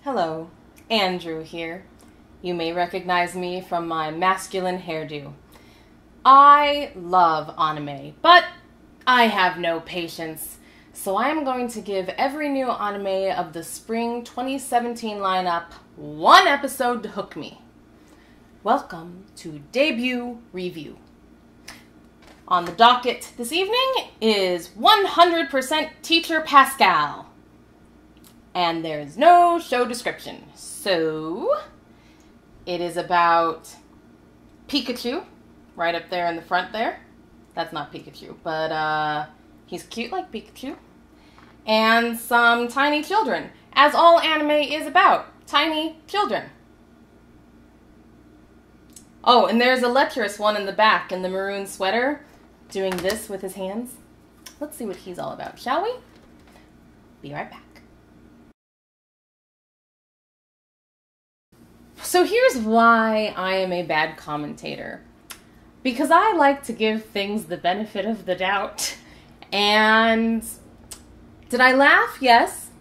Hello, Andrew here. You may recognize me from my masculine hairdo. I love anime, but I have no patience, so I am going to give every new anime of the spring 2017 lineup one episode to hook me. Welcome to Debut Review. On the docket this evening is 100% Teacher Pascal. And there's no show description. So, it is about Pikachu, right up there in the front there. That's not Pikachu, but he's cute like Pikachu. And some tiny children, as all anime is about, tiny children. Oh, and there's a lecherous one in the back in the maroon sweater doing this with his hands. Let's see what he's all about, shall we? Be right back. So here's why I am a bad commentator. Because I like to give things the benefit of the doubt. And did I laugh? Yes.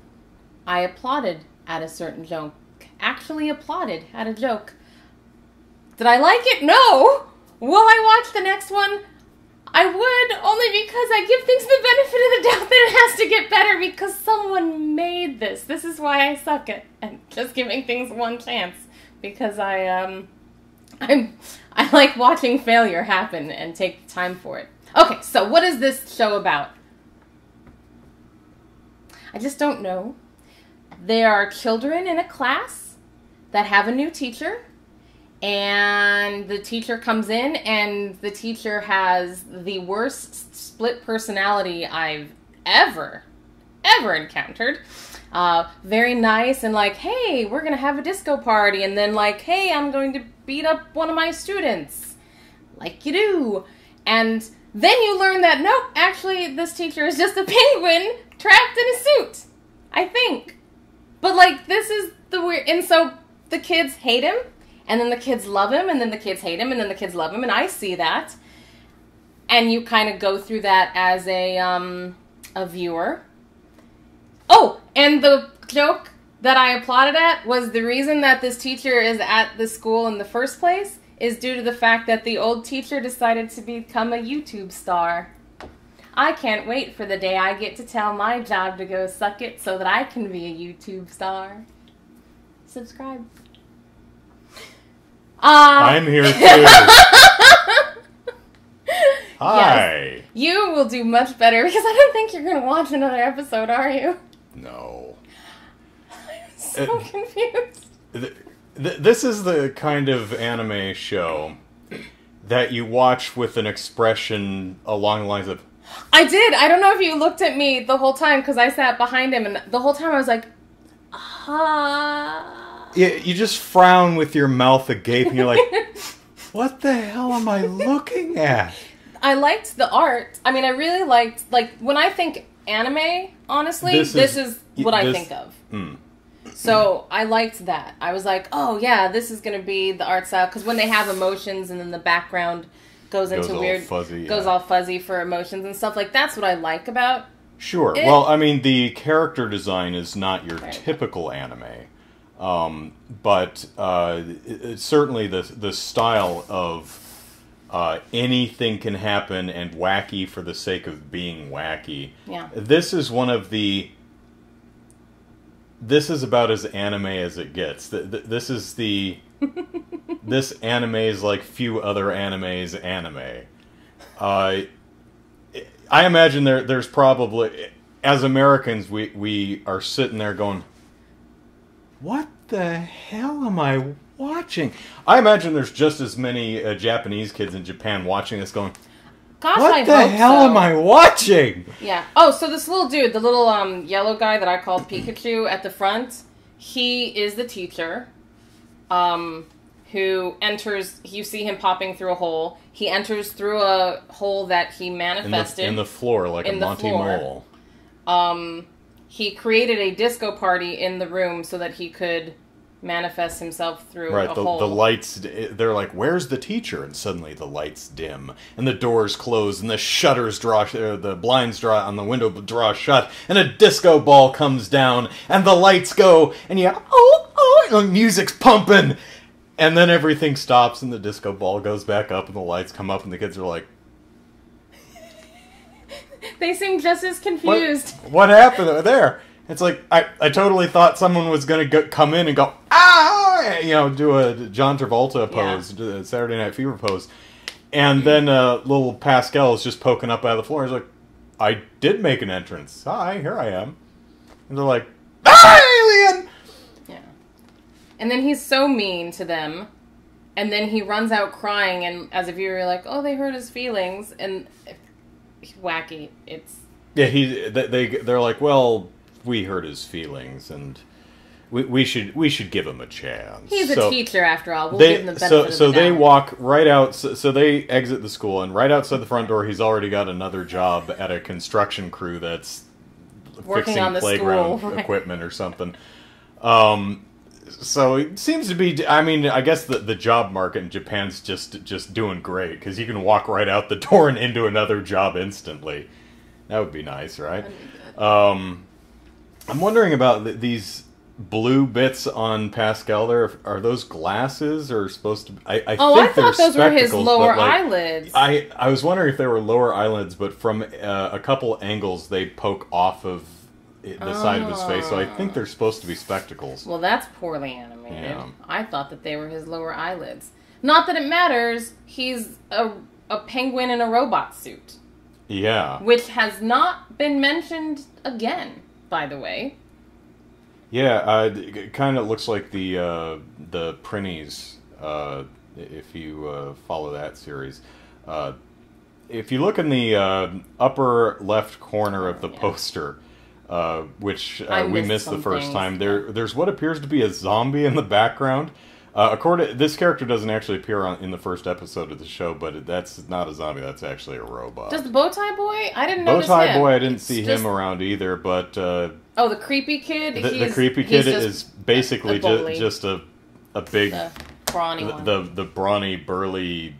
I applauded at a certain joke. Actually applauded at a joke. Did I like it? No. Will I watch the next one? I would, only because I give things the benefit of the doubt that it has to get better because someone made this. This is why I suck at just giving things one chance. Because I like watching failure happen and take time for it. Okay, so what is this show about? I just don't know. There are children in a class that have a new teacher, and the teacher comes in, and the teacher has the worst split personality I've ever encountered. Very nice and like, hey, we're gonna have a disco party, and then like, hey, I'm going to beat up one of my students, like you do. And then you learn that, nope, actually this teacher is just a penguin trapped in a suit, I think. But like, this is the weird, and so the kids hate him, and then the kids love him, and then the kids hate him, and then the kids love him, and I see that. And you kind of go through that as a viewer. Oh, and the joke that I applauded at was the reason that this teacher is at the school in the first place is due to the fact that the old teacher decided to become a YouTube star. I can't wait for the day I get to tell my job to go suck it so that I can be a YouTube star. Subscribe. I'm here too. Hi. Yes, you will do much better because I don't think you're going to watch another episode, are you? No. I'm so confused. This is the kind of anime show that you watch with an expression along the lines of... I did. I don't know if you looked at me the whole time because I sat behind him, and the whole time I was like, Yeah, you just frown with your mouth agape, and you're like, what the hell am I looking at? I liked the art. I mean, I really liked, like, when I think anime, honestly, this is what I think of. So I liked that. I was like, oh yeah, this is going to be the art style, because when they have emotions and then the background goes into weird, goes all fuzzy for emotions and stuff, like, that's what I like about Sure. it. Well, I mean, the character design is not your typical anime. But certainly the style of anything can happen and wacky for the sake of being wacky. Yeah. This is one of the... This is about as anime as it gets. This is the... This anime is like few other animes anime. I imagine there's probably... As Americans, we are sitting there going... What the hell am I watching? I imagine there's just as many Japanese kids in Japan watching this going, Gosh, what the hell am I watching? Yeah. Oh, so this little dude, the little yellow guy that I called Pikachu at the front, he is the teacher who enters, you see him popping through a hole. He enters through a hole that he manifested. In the floor, like a Monty Mole. He created a disco party in the room so that he could manifests himself through Right, a the hole. lights, they're like, where's the teacher? And suddenly the lights dim, and the doors close, and the shutters draw, the blinds draw on the window draw shut, and a disco ball comes down, and the lights go, and you, and the music's pumping, and then everything stops, and the disco ball goes back up, and the lights come up, and the kids are like, They seem just as confused. What happened there? It's like, I totally thought someone was going to come in and go, do a John Travolta pose, do a Saturday Night Fever pose. And then little Pascal is just poking up out of the floor. He's like, I did make an entrance. Hi, here I am. And they're like, alien! Yeah. And then he's so mean to them. And then he runs out crying, and as a viewer, you're like, oh, they hurt his feelings. And wacky. It's... Yeah, they're like, well... we hurt his feelings, and we should give him a chance. He's a teacher, after all. We'll give him the benefit of the doubt. So they walk right out. So they exit the school, and right outside the front door, he's already got another job at a construction crew that's working fixing on the playground school, right? equipment or something. So it seems to be. I mean, I guess the job market in Japan's just doing great, because you can walk right out the door and into another job instantly. That would be nice, right? I'm wondering about these blue bits on Pascal. There, are those glasses or supposed to? I thought those were his lower eyelids. I was wondering if they were lower eyelids, but from a couple angles they poke off of the side of his face, so I think they're supposed to be spectacles. Well, that's poorly animated. Yeah. I thought that they were his lower eyelids. Not that it matters. He's a penguin in a robot suit. Yeah. Which has not been mentioned again, by the way. Yeah, it kind of looks like the Prinnies, if you follow that series. If you look in the upper left corner of the poster, which we missed the first time, there's what appears to be a zombie in the background. This character doesn't actually appear in the first episode of the show, but that's not a zombie. That's actually a robot. Just the Bowtie Boy? I didn't notice him. Bowtie Boy, I didn't see him around either, but... the creepy kid? The creepy kid is basically just a big... The brawny one. The brawny, burly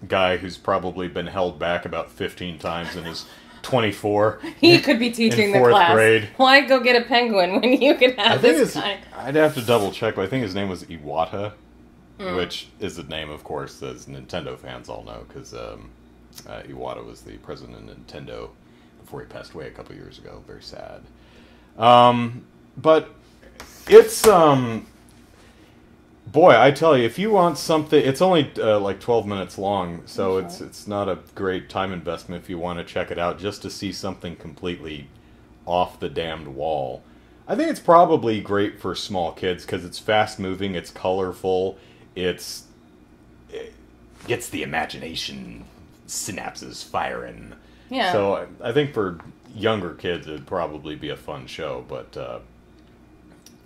guy who's probably been held back about 15 times and is 24. He could be teaching the class. Grade. Why go get a penguin when you could have this guy? I'd have to double check, but I think his name was Iwata, which is a name, of course, as Nintendo fans all know, because Iwata was the president of Nintendo before he passed away a couple years ago. Very sad. But it's... boy, I tell you, if you want something... It's only like 12 minutes long, so it's not a great time investment if you want to check it out, just to see something completely off the damned wall. I think it's probably great for small kids, because it's fast-moving, it's colorful, it gets the imagination synapses firing. Yeah. So I think for younger kids, it'd probably be a fun show, but...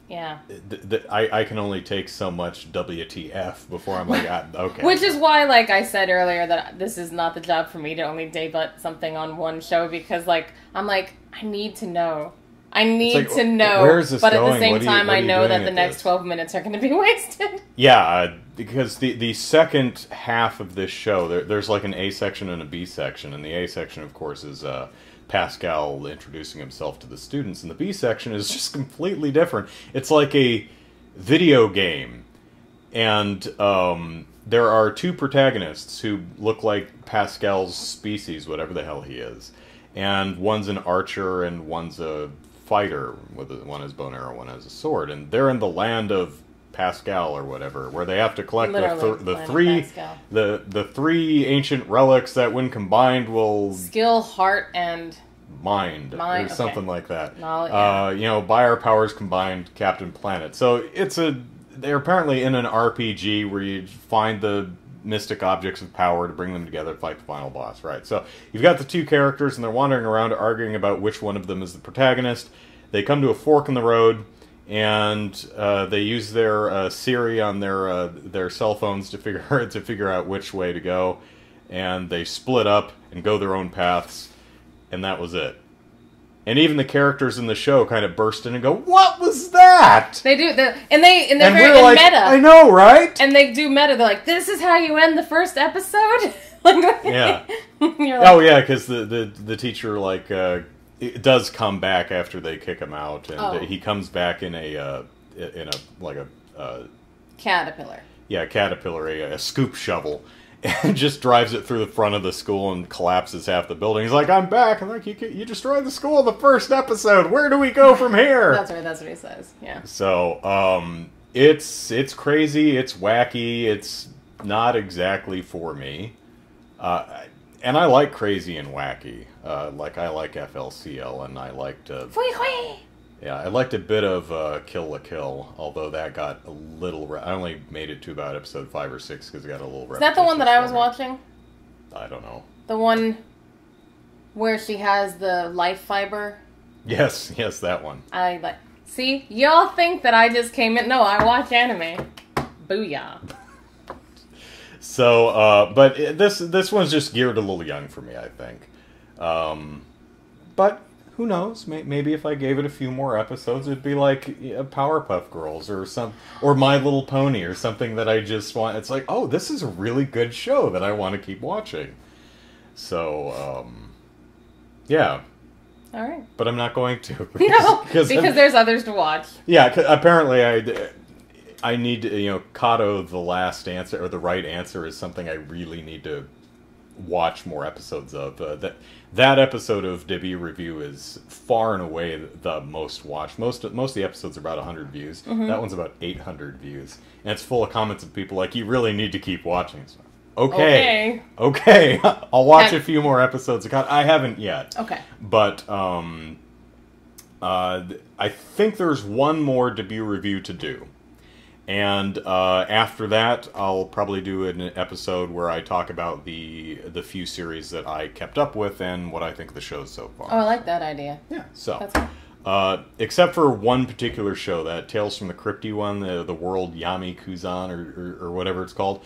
yeah. I can only take so much WTF before I'm like, okay. Which is why, like I said earlier, that this is not the job for me to only debut something on one show, because, like, I'm like, I need to know. I need to know. Where is this but going? At the same time, I know that the next 12 minutes are going to be wasted. Yeah, because the second half of this show, there's like an A section and a B section, and the A section, of course, is... Pascal introducing himself to the students, and the B section is just completely different. It's like a video game, and there are two protagonists who look like Pascal's species, whatever the hell he is, and one's an archer and one's a fighter. One has bow and arrow, one has a sword, and they're in the land of Pascal or whatever, where they have to collect the three ancient relics that, when combined, will skill, heart, and mind or something like that. Yeah. By our powers combined, Captain Planet. So they're apparently in an RPG where you find the mystic objects of power to bring them together to fight the final boss, right? So you've got the two characters, and they're wandering around arguing about which one of them is the protagonist. They come to a fork in the road, and they use their Siri on their cell phones to figure out which way to go, and they split up and go their own paths, and that was it. And even the characters in the show kind of burst in and go, "What was that?" They do, and they're very we're like, meta. I know, right? And they do meta. They're like, "This is how you end the first episode." Like, yeah. You're like, Oh yeah, because the teacher like it does come back after they kick him out, and he comes back in a caterpillar. Yeah, caterpillar, a scoop shovel. And just drives it through the front of the school and collapses half the building. He's like, "I'm back." I'm like, "You destroyed the school in the first episode. Where do we go from here?" That's right. That's what he says. Yeah. So, it's crazy. It's wacky. It's not exactly for me. And I like crazy and wacky. Like I like FLCL, and I liked. Yeah, I liked a bit of Kill la Kill, although that got a little... I only made it to about episode 5 or 6 because it got a little... Is that the one that I was watching? I don't know. The one where she has the life fiber? Yes, that one. I like... See? Y'all think that I just came in... No, I watch anime. Booyah. So, but this one's just geared a little young for me, I think. But... who knows? Maybe if I gave it a few more episodes, it'd be like Powerpuff Girls or My Little Pony or something that I just want. It's like, oh, this is a really good show that I want to keep watching. So, yeah. All right. But I'm not going to. Because there's others to watch. Yeah, apparently I need to, Kato, the last answer, or the right answer, is something I really need to watch more episodes of. That episode of Debut Review is far and away the most watched. Most of the episodes are about 100 views. Mm-hmm. That one's about 800 views. And it's full of comments of people like, "You really need to keep watching." So, okay. I'll watch a few more episodes. I haven't yet. Okay. But I think there's one more Debut Review to do. And after that, I'll probably do an episode where I talk about the few series that I kept up with and what I think of the shows so far. Oh, I like that idea. Yeah, so. That's cool. Except for one particular show, that Tales from the Crypty one, the World Yami Kuzan, or whatever it's called.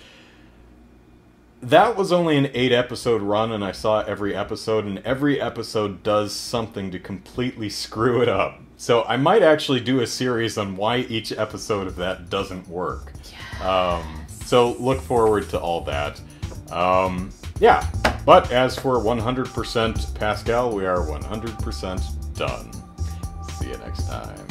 That was only an 8-episode run, and I saw every episode, and every episode does something to completely screw it up. So I might actually do a series on why each episode of that doesn't work. Yes. So look forward to all that. Yeah, but as for 100% Pascal, we are 100% done. See you next time.